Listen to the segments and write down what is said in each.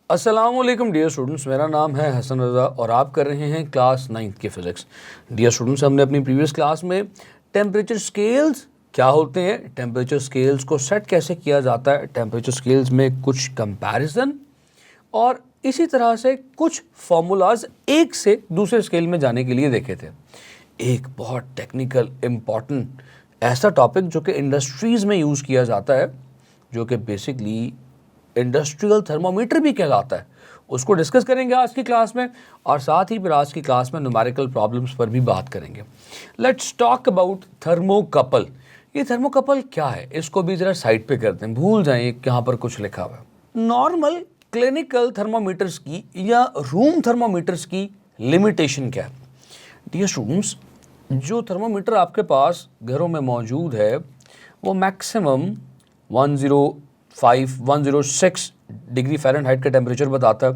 अस्सलामुअलैकुम dear students, मेरा नाम है हसन रज़ा और आप कर रहे हैं क्लास 9th की फ़िज़िक्स। डियर स्टूडेंट्स, हमने अपनी प्रीवियस क्लास में टेम्परेचर स्केल्स क्या होते हैं, टेम्परेचर स्केल्स को सेट कैसे किया जाता है, टेम्परेचर स्केल्स में कुछ कंपैरिजन और इसी तरह से कुछ फार्मूलाज एक से दूसरे स्केल में जाने के लिए देखे थे। एक बहुत टेक्निकल इम्पॉर्टेंट ऐसा टॉपिक जो कि इंडस्ट्रीज़ में यूज़ किया जाता है, जो कि बेसिकली इंडस्ट्रियल थर्मोमीटर भी कहलाता है, उसको डिस्कस करेंगे आज की क्लास में और साथ ही फिर आज की क्लास में न्यूमेरिकल प्रॉब्लम्स पर भी बात करेंगे। Let's talk about thermocouple. ये थर्मोकपल क्या है, इसको भी ज़रा साइड पे करते हैं, भूल जाएं यहाँ पर कुछ लिखा हुआ है। नॉर्मल क्लिनिकल थर्मोमीटर्स की या रूम थर्मोमीटर्स की लिमिटेशन क्या है? डियर स्टूडेंट्स, जो थर्मोमीटर आपके पास घरों में मौजूद है वो मैक्सिमम 106 डिग्री फ़ारेनहाइट का टेम्परेचर बताता है।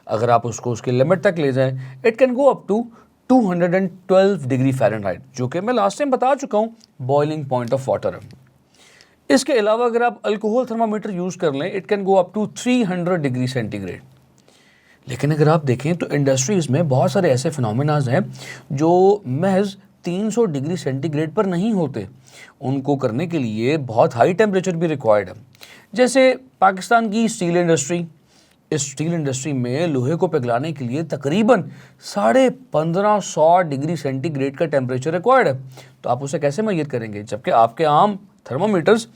अगर आप उसको उसके लिमिट तक ले जाएं, it can go up to 212 degree Fahrenheit, जो कि मैं लास्ट टाइम बता चुका हूँ बॉइलिंग पॉइंट ऑफ वाटर है। इसके अलावा अगर आप अल्कोहल थर्मामीटर यूज़ कर लें, it can go up to 300 degree centigrade. लेकिन अगर आप देखें तो इंडस्ट्रीज़ में बहुत सारे ऐसे फिनोमेनाज हैं जो महज 300 डिग्री सेंटीग्रेड पर नहीं होते, उनको करने के लिए बहुत हाई टेम्परेचर भी रिक्वायर्ड है। जैसे पाकिस्तान की स्टील इंडस्ट्री, इस स्टील इंडस्ट्री में लोहे को पिघलाने के लिए तकरीबन 1550 डिग्री सेंटीग्रेड का टेम्परेचर रिक्वायर्ड है। तो आप उसे कैसे मैयर करेंगे, जबकि आपके आम थर्मोमीटर्स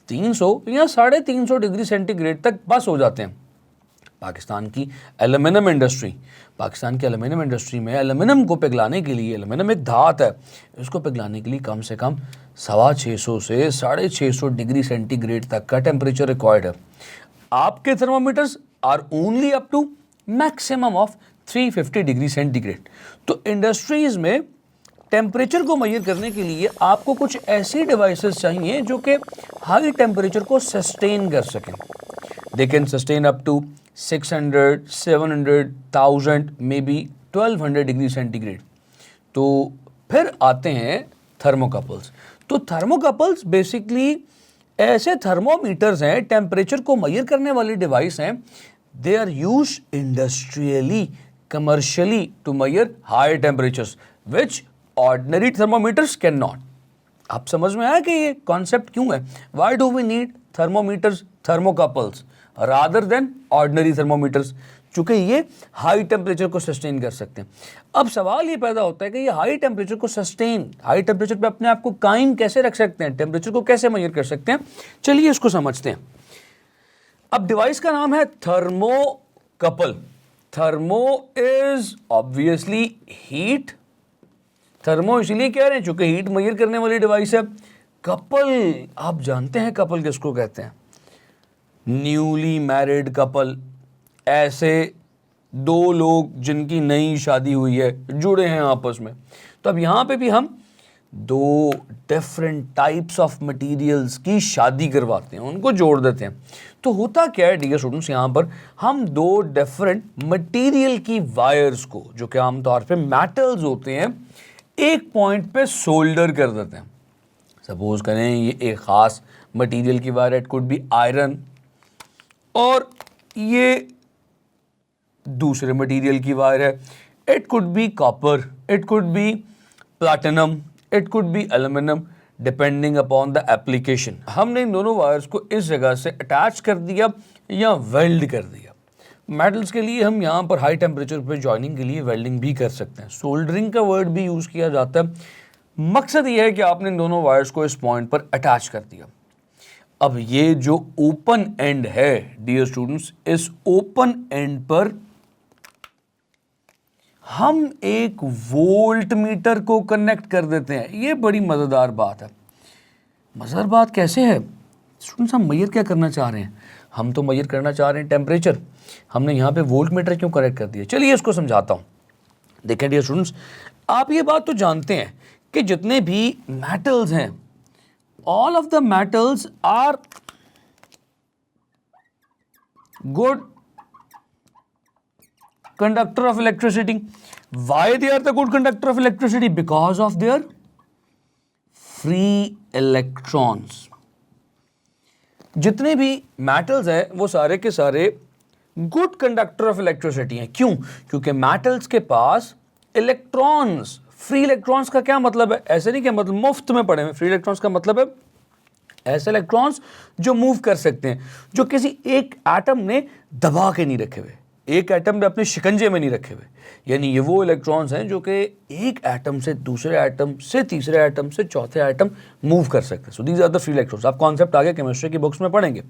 300 या 350 डिग्री सेंटीग्रेड तक बस हो जाते हैं। पाकिस्तान की एल्यूमिनियम इंडस्ट्री में एल्यूमिनियम को पिघलाने के लिए, एल्यूमिनियम एक धात है, इसको पिघलाने के लिए कम से कम 650 से 650 डिग्री सेंटीग्रेड तक का टेम्परेचर रिक्वायर्ड है। आपके thermometers are only up to maximum of 350 degree centigrade. तो इंडस्ट्रीज में टेम्परेचर को मेजर करने के लिए आपको कुछ ऐसी डिवाइसेस चाहिए जो कि हाई टेम्परेचर को सस्टेन कर सकें। They can sustain up to 600, 700, 1000, maybe 1200 degree centigrade. तो फिर आते हैं थर्मोकपल्स। तो थर्मोकपल्स बेसिकली ऐसे थर्मोमीटर्स हैं, टेम्परेचर को मेजर करने वाली डिवाइस हैं। They are use industrially, commercially to measure high temperatures which ordinary thermometers can not. आप समझ में आया कि ये कॉन्सेप्ट क्यों है? Why do we need thermometers, thermocouples rather than ordinary thermometers? चूंकि ये हाई टेम्परेचर को सस्टेन कर सकते हैं। अब सवाल ये पैदा होता है कि ये हाई टेम्परेचर को सस्टेन, हाई टेम्परेचर पे अपने आप को कायम कैसे रख सकते हैं, टेम्परेचर को कैसे मेजर कर सकते हैं? चलिए इसको समझते हैं। अब डिवाइस का नाम है thermocouple. Thermo is obviously heat, thermo इसलिए कह रहे हैं चूंकि हीट मेजर करने वाली डिवाइस है। कपल, आप जानते हैं कपल किसको कहते हैं? न्यूली मैरिड कपल, ऐसे दो लोग जिनकी नई शादी हुई है, जुड़े हैं आपस में। तो अब यहाँ पे भी हम दो डिफरेंट टाइप्स ऑफ मटेरियल्स की शादी करवाते हैं, उनको जोड़ देते हैं। तो होता क्या है डियर स्टूडेंट्स, यहाँ पर हम दो डिफरेंट मटेरियल की वायर्स को, जो कि आमतौर पे मेटल्स होते हैं, एक पॉइंट पे सोल्डर कर देते हैं। सपोज करें ये एक ख़ास मटेरियल की wire, it could be iron, और ये दूसरे मटेरियल की वायर है, it could be copper, it could be platinum, it could be aluminium, depending upon the application. हमने इन दोनों वायर्स को इस जगह से अटैच कर दिया या वेल्ड कर दिया। मेटल्स के लिए हम यहाँ पर हाई टेम्परेचर पे जॉइनिंग के लिए वेल्डिंग भी कर सकते हैं, सोल्डरिंग का वर्ड भी यूज़ किया जाता है। मकसद ये है कि आपने इन दोनों वायर्स को इस पॉइंट पर अटैच कर दिया। अब ये जो ओपन एंड है डियर स्टूडेंट्स, इस ओपन एंड पर हम एक वोल्ट मीटर को कनेक्ट कर देते हैं। ये बड़ी मज़ेदार बात है। मज़ेदार बात कैसे है स्टूडेंट्स? हम मेजर क्या करना चाह रहे हैं? हम तो मेजर करना चाह रहे हैं टेम्परेचर, हमने यहाँ पे वोल्ट मीटर क्यों कनेक्ट कर दिया? चलिए इसको समझाता हूँ। देखें डियर स्टूडेंट्स, आप ये बात तो जानते हैं कि जितने भी मेटल्स हैं, all of the metals are good conductor of electricity. Why they are the good conductor of electricity? Because of their free electrons. जितने भी मेटल्स हैं वो सारे के सारे गुड कंडक्टर ऑफ इलेक्ट्रिसिटी हैं। क्यों? क्योंकि मेटल्स के पास इलेक्ट्रॉन्स, फ्री इलेक्ट्रॉन्स का क्या मतलब है? ऐसे नहीं कि मतलब मुफ्त में पड़े हुए। फ्री इलेक्ट्रॉन्स का मतलब है ऐसे इलेक्ट्रॉन्स जो मूव कर सकते हैं, जो किसी एक एटम ने दबा के नहीं रखे हुए, एक एटम ने अपने शिकंजे में नहीं रखे हुए। यानी ये वो इलेक्ट्रॉन्स हैं जो कि एक एटम से दूसरे एटम से तीसरे एटम से चौथे एटम मूव कर सकते हैं। So these are the free electrons. आप कॉन्सेप्ट आगे केमिस्ट्री की बुक्स में पढ़ेंगे।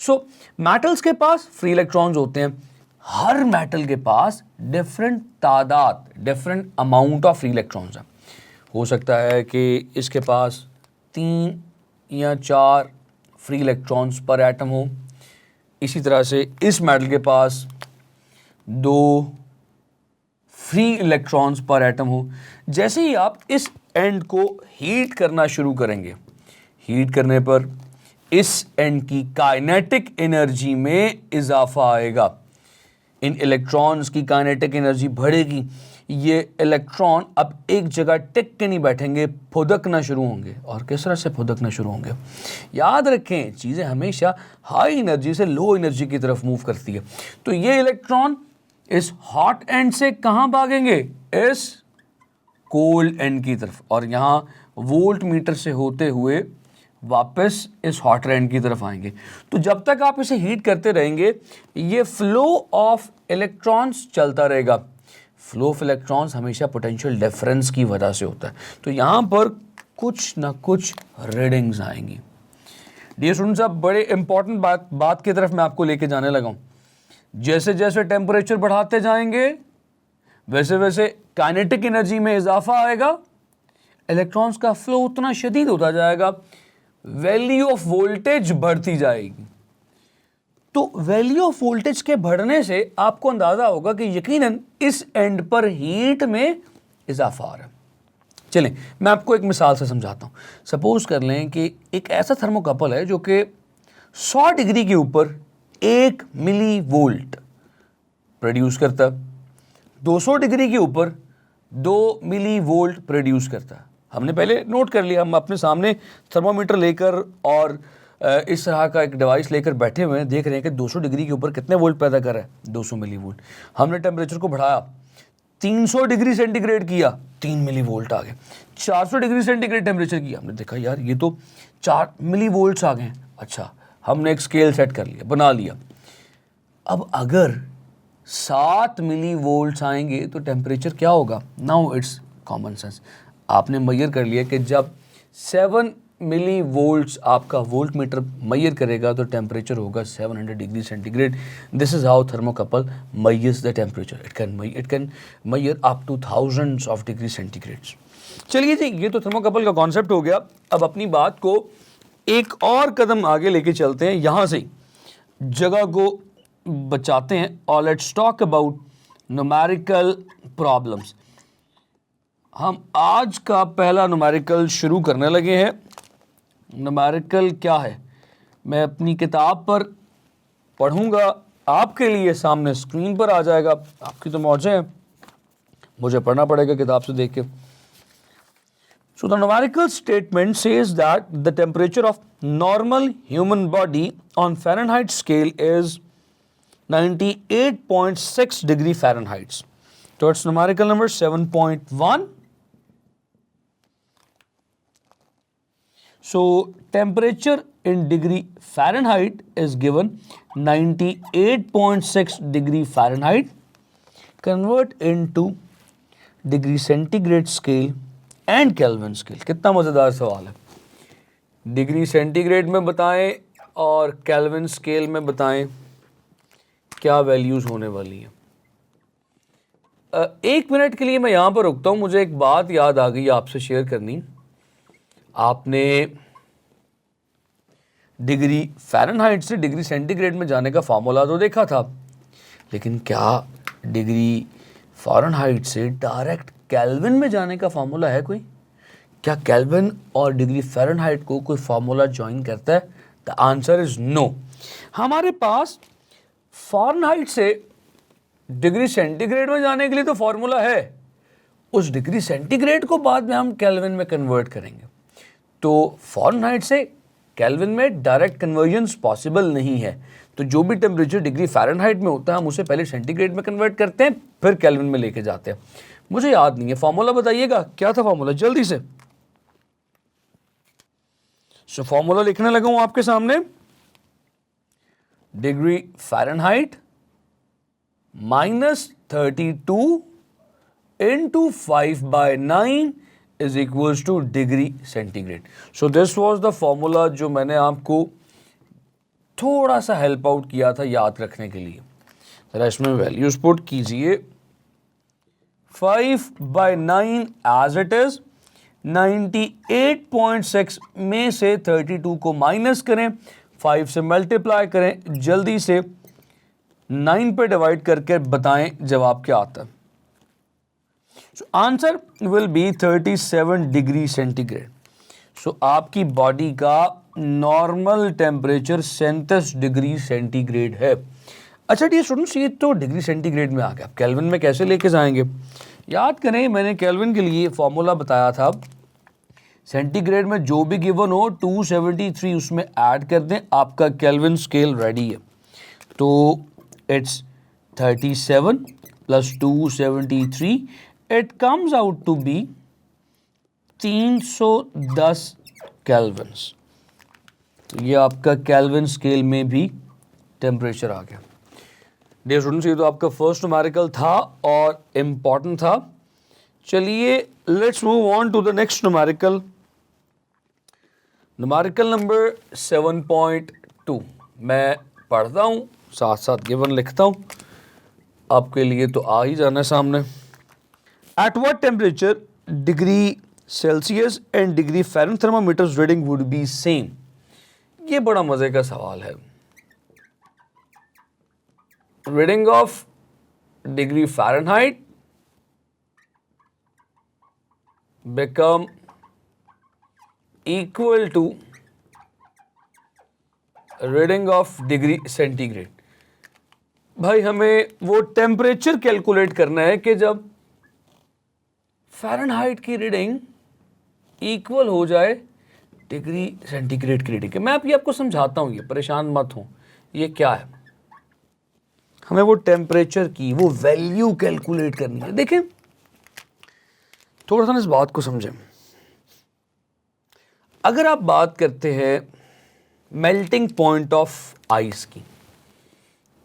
सो मेटल्स के पास फ्री इलेक्ट्रॉन्स होते हैं। हर मेटल के पास डिफरेंट तादाद, different amount of free electrons हैं। हो सकता है कि इसके पास 3 या 4 फ्री इलेक्ट्रॉन्स पर एटम हो। इसी तरह से इस मेटल के पास 2 फ्री इलेक्ट्रॉन्स पर एटम हो। जैसे ही आप इस एंड को हीट करना शुरू करेंगे, हीट करने पर इस एंड की काइनेटिक एनर्जी में इजाफा आएगा। इन इलेक्ट्रॉन्स की काइनेटिक एनर्जी बढ़ेगी। ये इलेक्ट्रॉन अब एक जगह टिक के नहीं बैठेंगे, फुदकना शुरू होंगे। और किस तरह से फुदकना शुरू होंगे? याद रखें, चीज़ें हमेशा हाई एनर्जी से लो एनर्जी की तरफ मूव करती है। तो ये इलेक्ट्रॉन इस हॉट एंड से कहाँ भागेंगे? इस कोल्ड एंड की तरफ। और यहाँ वोल्ट मीटर से होते हुए वापस इस हॉट एंड की तरफ आएंगे। तो जब तक आप इसे हीट करते रहेंगे, ये फ्लो ऑफ इलेक्ट्रॉन्स चलता रहेगा। फ्लो ऑफ इलेक्ट्रॉन्स हमेशा पोटेंशियल डिफरेंस की वजह से होता है। तो यहाँ पर कुछ ना कुछ रीडिंग्स आएंगी। डियर स्टूडेंट्स, अब बड़े इंपॉर्टेंट बात की तरफ मैं आपको लेके जाने लगा हूँ। जैसे जैसे टेम्परेचर बढ़ाते जाएंगे, वैसे वैसे काइनेटिक एनर्जी में इजाफा आएगा। इलेक्ट्रॉन्स का फ्लो उतना शदीद होता जाएगा, वैल्यू ऑफ वोल्टेज बढ़ती जाएगी। तो वैल्यू ऑफ वोल्टेज के बढ़ने से आपको अंदाजा होगा कि यकीनन इस एंड पर हीट में इजाफा आ रहा है। चलें, मैं आपको एक मिसाल से समझाता हूँ। सपोज कर लें कि एक ऐसा थर्मोकपल है जो कि 100 डिग्री के ऊपर 1 मिली वोल्ट प्रोड्यूस करता है, 200 डिग्री के ऊपर 2 मिली वोल्ट प्रोड्यूस करता है। हमने पहले नोट कर लिया, हम अपने सामने थर्मोमीटर लेकर और इस तरह का एक डिवाइस लेकर बैठे हुए हैं, देख रहे हैं कि 200 डिग्री के ऊपर कितने वोल्ट पैदा कर रहा है? 200 मिली वोल्ट। हमने टेम्परेचर को बढ़ाया, 300 डिग्री सेंटीग्रेड किया, 3 मिली वोल्ट आ गए। 400 डिग्री सेंटीग्रेड टेम्परेचर किया, हमने देखा यार ये तो 4 मिली वोल्ट्स आ गए। अच्छा, हमने एक स्केल सेट कर लिया, बना लिया। अब अगर 7 मिली वोल्ट्स आएंगे तो टेम्परेचर क्या होगा? Now it's common sense. आपने मेजर कर लिया कि जब 7 मिली वोल्ट्स आपका वोल्ट मीटर मेजर करेगा तो टेम्परेचर होगा 700 degree centigrade. This is how thermocouple measures the temperature. It can measure up two thousands of degree centigrades. चलिए जी, ये तो थर्मोकपल का कॉन्सेप्ट हो गया। अब अपनी बात को एक और कदम आगे लेके चलते हैं, यहाँ से जगह को बचाते हैं और let's talk about numerical problems. हम आज का पहला न्यूमेरिकल शुरू करने लगे हैं। न्यूमेरिकल क्या है, मैं अपनी किताब पर पढ़ूंगा, आपके लिए सामने स्क्रीन पर आ जाएगा। आपकी तो मौजें हैं, मुझे पढ़ना पड़ेगा किताब से देख के। So the numerical statement says that the temperature of normal human body on Fahrenheit scale is 98.6 degree Fahrenheit. So it's numerical number 7.1. So temperature in degree Fahrenheit is given 98.6 degree Fahrenheit. Convert into degree centigrade scale and Kelvin scale. कितना मज़ेदार सवाल है। Degree centigrade में बताएं और kelvin scale में बताएं क्या वैल्यूज़ होने वाली हैं। 1 मिनट के लिए मैं यहाँ पर रुकता हूँ, मुझे एक बात याद आ गई आपसे शेयर करनी। आपने डिग्री फ़ारेनहाइट से डिग्री सेंटीग्रेड में जाने का फार्मूला तो देखा था, लेकिन क्या डिग्री फ़ारेनहाइट से डायरेक्ट केल्विन में जाने का फार्मूला है कोई? क्या केल्विन और डिग्री फ़ारेनहाइट को कोई फार्मूला ज्वाइन करता है? The answer is no. हमारे पास फ़ारेनहाइट से डिग्री सेंटीग्रेड में जाने के लिए तो फार्मूला है, उस डिग्री सेंटीग्रेड को बाद में हम केल्विन में कन्वर्ट करेंगे। तो फ़ारेनहाइट से केल्विन में डायरेक्ट कन्वर्जन पॉसिबल नहीं है, तो जो भी टेम्परेचर डिग्री फ़ारेनहाइट में होता है हम उसे पहले सेंटीग्रेड में कन्वर्ट करते हैं, फिर केल्विन में लेके जाते हैं। मुझे याद नहीं है, फॉर्मूला बताइएगा क्या था फॉर्मूला जल्दी से। सो फॉर्मूला लिखने लगा हूं आपके सामने, degree Fahrenheit -32 into 5/9 is equals to degree centigrade. So this was the formula जो मैंने आपको थोड़ा सा हेल्प आउट किया था याद रखने के लिए। जरा इसमें वैल्यूज पुट कीजिए। 5/9 एज इट इज, 98.6 में से 32 को माइनस करें, 5 से मल्टीप्लाई करें, जल्दी से 9 पे डिवाइड करके बताएं जवाब क्या आता है। So answer will be 37 degree centigrade. So आपकी बॉडी का नॉर्मल टेम्परेचर 37 डिग्री सेंटीग्रेड है। अच्छा डियर स्टूडेंट्स, ये तो डिग्री सेंटीग्रेड में आ गया, आप केल्विन में कैसे लेके जाएंगे? याद करें मैंने केल्विन के लिए फॉर्मूला बताया था, सेंटीग्रेड में जो भी गिवन हो 273 उसमें ऐड कर दें, आपका केल्विन स्केल रेडी है। तो it's 37 plus 273, it comes out to be 310 kelvins. तो ये आपका केल्विन स्केल में भी टेम्परेचर आ गया। डियर स्टूडेंट्स, ये तो आपका फर्स्ट न्यूमेरिकल था और इम्पॉर्टेंट था। चलिए let's move on to the next numerical, numerical number 7.2। मैं पढ़ता हूँ साथ साथ गिवन लिखता हूँ, आपके लिए तो आ ही जाना है सामने। At what temperature degree Celsius and degree Fahrenheit thermometers reading would be same? ये बड़ा मजे का सवाल है। Reading of degree Fahrenheit become equal to reading of degree centigrade. भाई हमें वो टेम्परेचर कैलकुलेट करना है कि जब फ़ारेनहाइट की रीडिंग इक्वल हो जाए डिग्री सेंटीग्रेड की रीडिंग के। मैं अभी आपको समझाता हूँ, ये परेशान मत हो, ये क्या है। हमें वो टेम्परेचर की वो वैल्यू कैलकुलेट करनी है। देखें थोड़ा सा इस बात को समझें। अगर आप बात करते हैं मेल्टिंग पॉइंट ऑफ आइस की,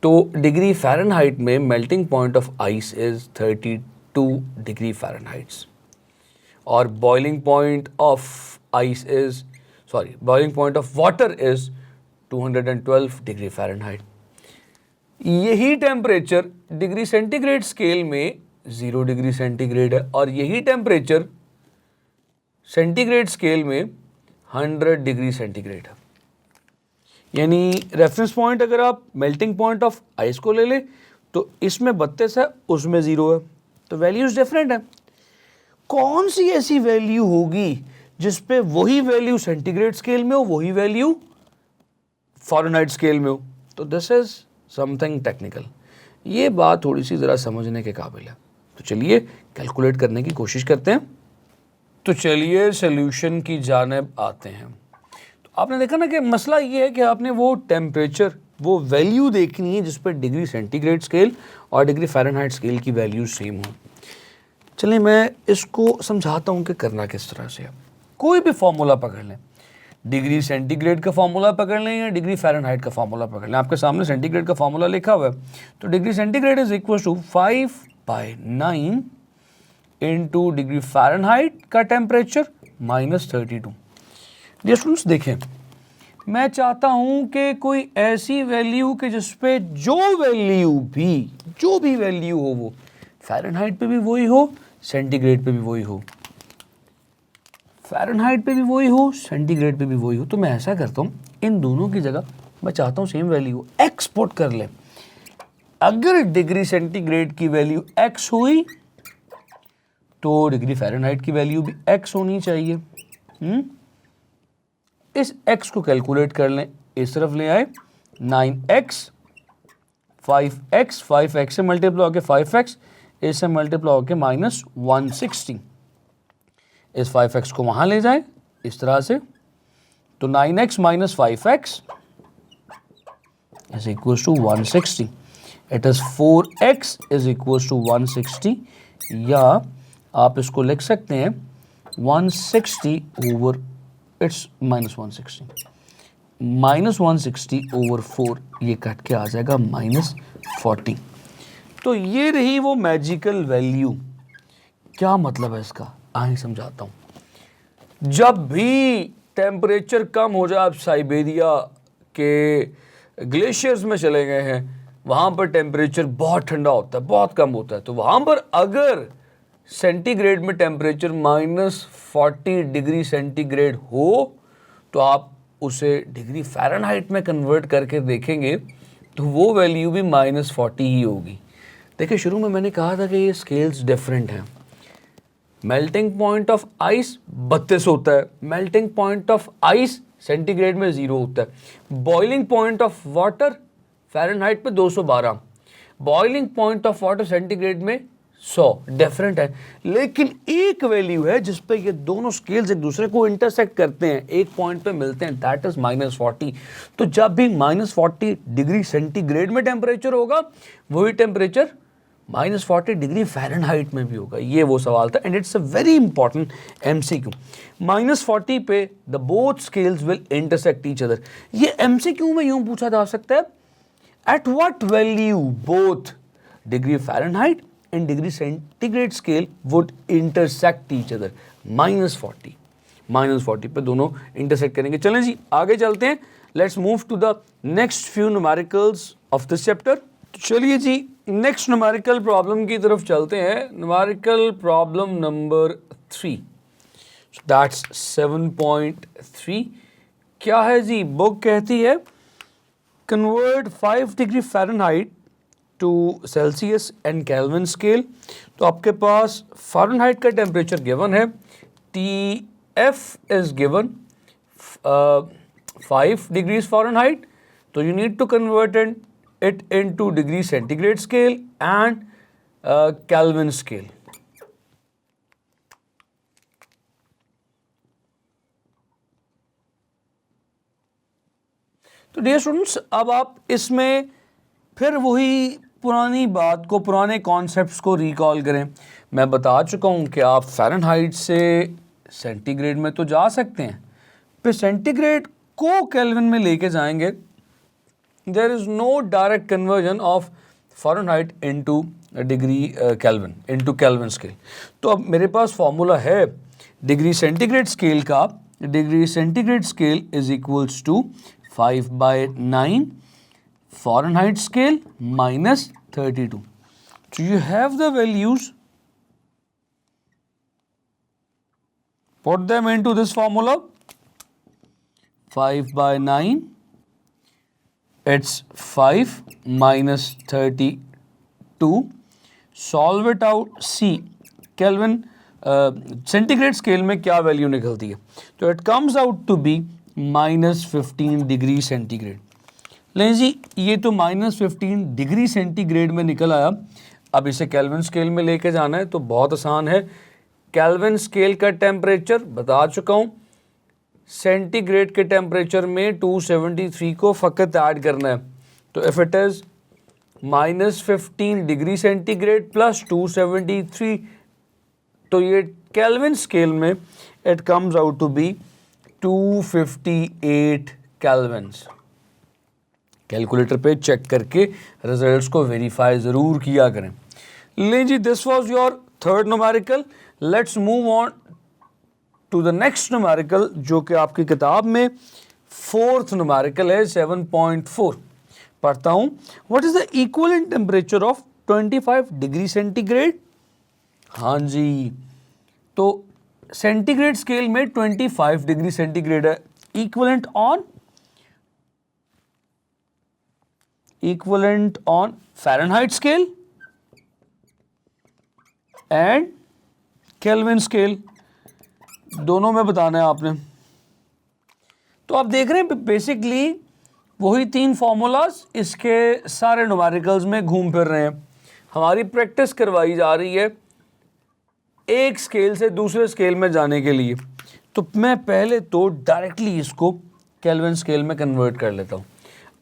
तो डिग्री फ़ारेनहाइट में melting point of ice is 32 degree Fahrenheit और boiling point of ice is boiling point of water is 212 degree Fahrenheit. यही टेम्परेचर डिग्री सेंटीग्रेड स्केल में 0 डिग्री सेंटीग्रेड है और यही temperature centigrade scale में 100 डिग्री सेंटीग्रेड है। यानी रेफरेंस पॉइंट अगर आप मेल्टिंग पॉइंट ऑफ आइस को ले ले तो इसमें 32 है, उसमें 0 है, तो वैल्यूज डिफरेंट है। कौन सी ऐसी वैल्यू होगी जिस पे वही वैल्यू सेंटीग्रेड स्केल में हो, वही वैल्यू फ़ारेनहाइट स्केल में हो? तो दिस इज समथिंग टेक्निकल। ये बात थोड़ी सी ज़रा समझने के काबिल है। तो चलिए कैलकुलेट करने की कोशिश करते हैं। तो चलिए सॉल्यूशन की जानिब आते हैं। तो आपने देखा ना कि मसला ये है कि आपने वो टेम्परेचर, वो वैल्यू देखनी है जिस पर डिग्री सेंटीग्रेड स्केल और डिग्री फ़ारेनहाइट स्केल की वैल्यू सेम हो। चलिए मैं इसको समझाता हूँ कि करना किस तरह से है। कोई भी फॉर्मूला पकड़ लें, डिग्री सेंटीग्रेड का फॉर्मूला पकड़ लें या डिग्री फ़ारेनहाइट का फॉर्मूला पकड़ लें। आपके सामने सेंटीग्रेड का फॉर्मूला लिखा हुआ है, तो degree centigrade is equal to 5/9 into degree Fahrenheit का टेम्परेचर -32। डियर स्टूडेंट्स देखें, मैं चाहता हूं कि कोई ऐसी वैल्यू कि जिस पे जो भी वैल्यू हो वो फ़ारेनहाइट पे भी वही हो, सेंटीग्रेड पे भी वही हो, फ़ारेनहाइट पे भी वही हो, सेंटीग्रेड पे भी वही हो। तो मैं ऐसा करता हूँ, इन दोनों की जगह मैं चाहता हूँ सेम वैल्यू हो, एक्स पुट कर लें। अगर डिग्री सेंटीग्रेड की वैल्यू x हुई तो डिग्री फ़ारेनहाइट की वैल्यू भी x होनी चाहिए। इस x को कैलकुलेट कर लें, इस तरफ ले आए 9x 5x, 5x से मल्टीप्लाई होकर 5x, इससे मल्टीप्लाई होकर -160। इस 5x को वहाँ ले जाए इस तरह से, तो 9x minus 5x is equals to 160. It is 4x is equals to 160, या आप इसको लिख सकते हैं 160 over it's minus 160, minus 160 over 4, ये कट के आ जाएगा माइनस 40. तो ये रही वो मैजिकल वैल्यू. क्या मतलब है इसका, आइए समझाता हूँ. जब भी टेम्परेचर कम हो जाए, आप साइबेरिया के ग्लेशियर्स में चले गए हैं, वहाँ पर टेम्परेचर बहुत ठंडा होता है, बहुत कम होता है, तो वहाँ पर अगर सेंटीग्रेड में टेम्परेचर माइनस 40 डिग्री सेंटीग्रेड हो, तो आप उसे डिग्री फ़ारेनहाइट में कन्वर्ट करके देखेंगे तो वो वैल्यू भी माइनस 40 ही होगी. देखिए, शुरू में मैंने कहा था कि ये स्केल्स डिफरेंट हैं. मेल्टिंग पॉइंट ऑफ आइस 32 होता है, melting point of ice centigrade में 0 होता है, boiling point of water Fahrenheit पे 212, boiling point of water centigrade में 100. डिफरेंट है, लेकिन एक वैल्यू है जिस पे ये दोनों स्केल्स एक दूसरे को इंटरसेक्ट करते हैं, एक पॉइंट पे मिलते हैं, दैट इज माइनस 40. तो जब भी माइनस 40 डिग्री सेंटीग्रेड में टेम्परेचर होगा, वही टेम्परेचर माइनस 40 डिग्री फ़ारेनहाइट में भी होगा. ये वो सवाल था, and it's a very important MCQ. Minus 40 पे the both scales will intersect each other. ये MCQ में यूं पूछा जा सकता है, at what value both degree Fahrenheit and degree centigrade scale would intersect each other. Minus 40 पे दोनों इंटरसेक्ट करेंगे. चलें जी, आगे चलते हैं. Let's move to the next few numericals of this chapter. चलिए जी, नेक्स्ट न्यूमेरिकल प्रॉब्लम की तरफ चलते हैं. Numerical problem number 3, that's 7.3. क्या है जी, बुक कहती है convert 5 degree Fahrenheit to Celsius and Kelvin scale. तो आपके पास फ़ारेनहाइट का टेम्परेचर गिवन है, TF is given 5 degrees Fahrenheit. तो you need to convert it into degree centigrade scale and Kelvin scale. तो डियर स्टूडेंट्स, अब आप इसमें फिर वही पुरानी बात को, पुराने कॉन्सेप्ट्स को रिकॉल करें. मैं बता चुका हूँ कि आप फ़ारेनहाइट से सेंटीग्रेड में तो जा सकते हैं, फिर सेंटीग्रेड को केल्विन में लेके जाएंगे. There is no direct conversion of Fahrenheit into degree Kelvin, into Kelvin scale. तो अब मेरे पास फॉर्मूला है डिग्री सेंटीग्रेड स्केल का. Degree centigrade scale is equals to 5/9 Fahrenheit scale minus 32. So you have the values, put them into this formula. 5/9, it's 5 minus 32. Solve it out. See, Kelvin centigrade scale में क्या value निकलती है. तो it comes out to be minus 15 degree centigrade. लें जी, ये तो minus 15 degree centigrade में निकल आया. अब इसे केल्विन स्केल में लेके जाना है तो बहुत आसान है. केल्विन स्केल का टेम्परेचर बता चुका हूँ, सेंटीग्रेड के टेम्परेचर में 273 को फ़कत ऐड करना है. तो if it is minus 15 degree centigrade plus 273, तो ये केल्विन स्केल में it comes out to be 258 Kelvins. Calculator पे चेक करके रिजल्ट्स को वेरीफाई ज़रूर किया करें. लें जी, this was your third numerical. Let's move on to the next numerical, जो कि आपकी किताब में फोर्थ न्यूमेरिकल है, 7.4. पढ़ता हूँ. What is the equivalent temperature of 25 degree centigrade. हाँ जी, तो सेंटीग्रेड स्केल में 25 डिग्री सेंटीग्रेड है. Equivalent on Fahrenheit scale and Kelvin scale, दोनों में बताना है आपने. तो आप देख रहे हैं बेसिकली वही 3 फॉर्मूलाज इसके सारे न्यूमेरिकल्स में घूम फिर रहे हैं. हमारी प्रैक्टिस करवाई जा रही है एक स्केल से दूसरे स्केल में जाने के लिए. तो मैं पहले तो डायरेक्टली इसको केल्विन स्केल में कन्वर्ट कर लेता हूँ.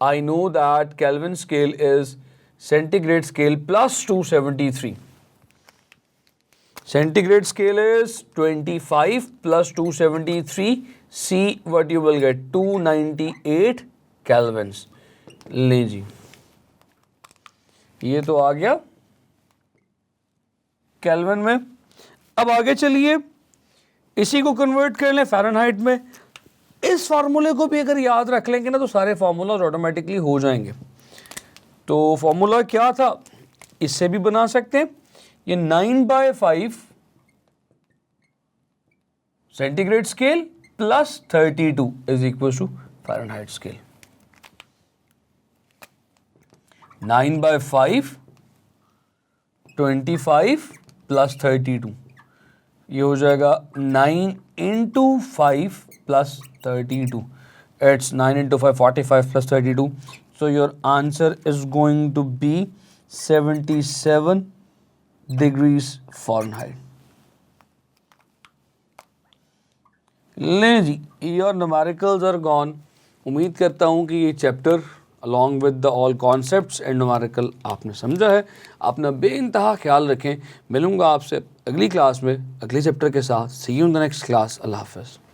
I know that kelvin scale is centigrade scale plus 273. Centigrade scale is 25 plus 273. See what you will get, 298 kelvins. ले जी, ये तो आ गया केल्विन में. अब आगे चलिए, इसी को कन्वर्ट कर लें फ़ारेनहाइट में. इस फार्मूले को भी अगर याद रख लेंगे ना तो सारे फार्मूलाज ऑटोमेटिकली हो जाएंगे. तो फार्मूला क्या था, इससे भी बना सकते हैं. ये 9/5 centigrade scale plus 32 is equal to Fahrenheit scale. 9/5 25 plus 32, ये हो जाएगा 9 into 5 plus 32. It's 9 into 5 45 plus 32. So your answer is going to be 77 degrees Fahrenheit. लें जी, your numericals are gone. उम्मीद करता हूँ कि ये chapter along with the all concepts and numerical आपने समझा है. अपना बेइंतहा ख्याल रखें. मिलूँगा आपसे अगली क्लास में अगले चैप्टर के साथ. See you in the next class. अल्लाह हाफ़िज़.